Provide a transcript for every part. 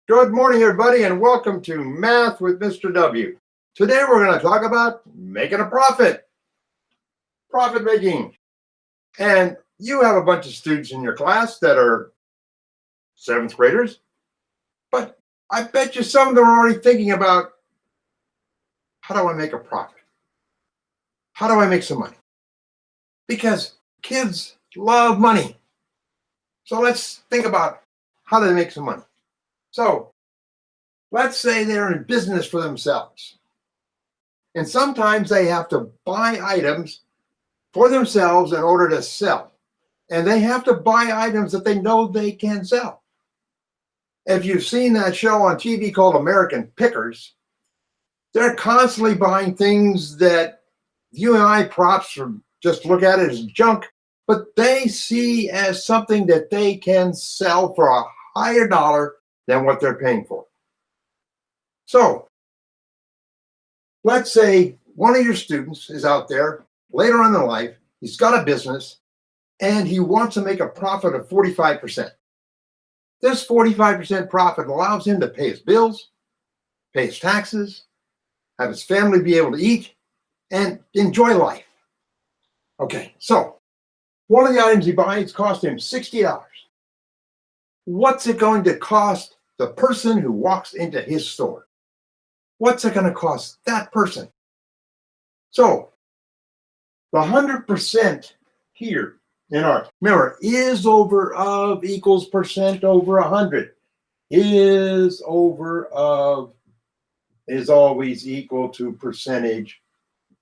Good morning, everybody, and welcome to Math with Mr. W. Today, we're going to talk about making a profit, profit making. And you have a bunch of students in your class that are seventh graders, but I bet you some of them are already thinking about how do I make a profit? How do I make some money? Because kids love money. So let's think about how do they make some money. So let's say they're in business for themselves. And sometimes they have to buy items for themselves in order to sell. And they have to buy items that they know they can sell. If you've seen that show on TV called American Pickers, they're constantly buying things that you and I props just look at it as junk, but they see as something that they can sell for a higher dollar than what they're paying for. So let's say one of your students is out there later on in life, he's got a business and he wants to make a profit of 45%. This 45% profit allows him to pay his bills, pay his taxes, have his family be able to eat, and enjoy life. Okay, so one of the items he buys cost him $60. What's it going to cost the person who walks into his store? What's it going to cost that person? So the 100% here in our, remember, is over of equals percent over 100. Is over of is always equal to percentage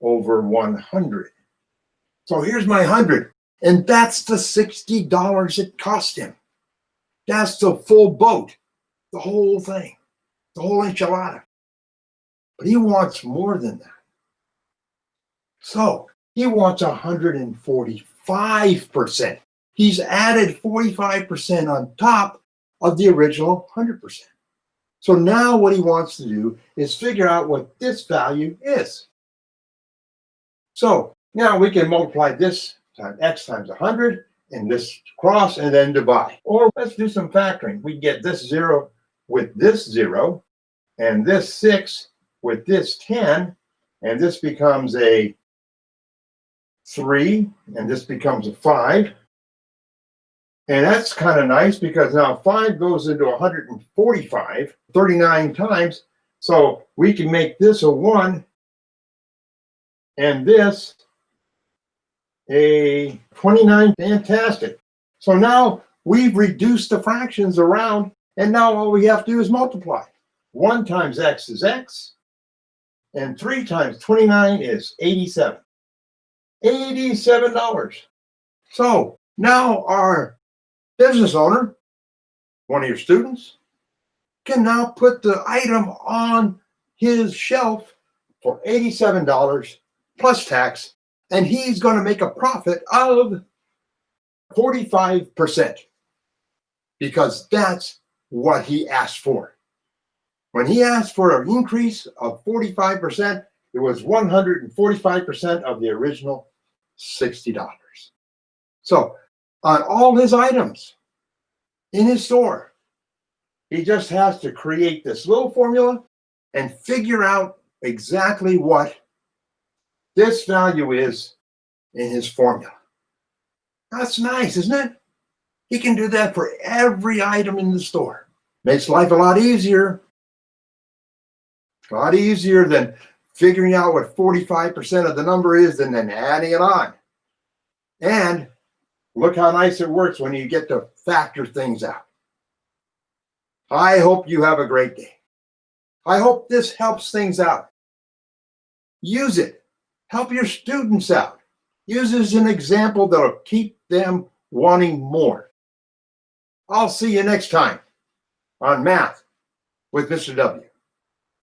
over 100. So here's my 100, and that's the $60 it cost him. That's the full boat, the whole thing, the whole enchilada. But he wants more than that. So he wants 145%. He's added 45% on top of the original 100%. So now what he wants to do is figure out what this value is. So now we can multiply this times x times 100 and this cross and then divide. Or let's do some factoring. We get this 0 with this 0 and this 6 with this 10, and this becomes a 3 and this becomes a 5. And that's kind of nice because now 5 goes into 145, 39 times. So we can make this a 1 and this a 29. Fantastic. So now we've reduced the fractions around, and now all we have to do is multiply. 1 times x is x, and 3 times 29 is 87. $87. So now our business owner, one of your students, can now put the item on his shelf for $87 plus tax, and he's going to make a profit of 45% because that's what he asked for. When he asked for an increase of 45%, it was 145% of the original $60. So on all his items in his store, he just has to create this little formula and figure out exactly what this value is in his formula. That's nice, isn't it? He can do that for every item in the store. Makes life a lot easier. A lot easier than figuring out what 45% of the number is and then adding it on. And look how nice it works when you get to factor things out. I hope you have a great day. I hope this helps things out. Use it. Help your students out. Use it as an example that'll keep them wanting more. I'll see you next time on Math with Mr. W.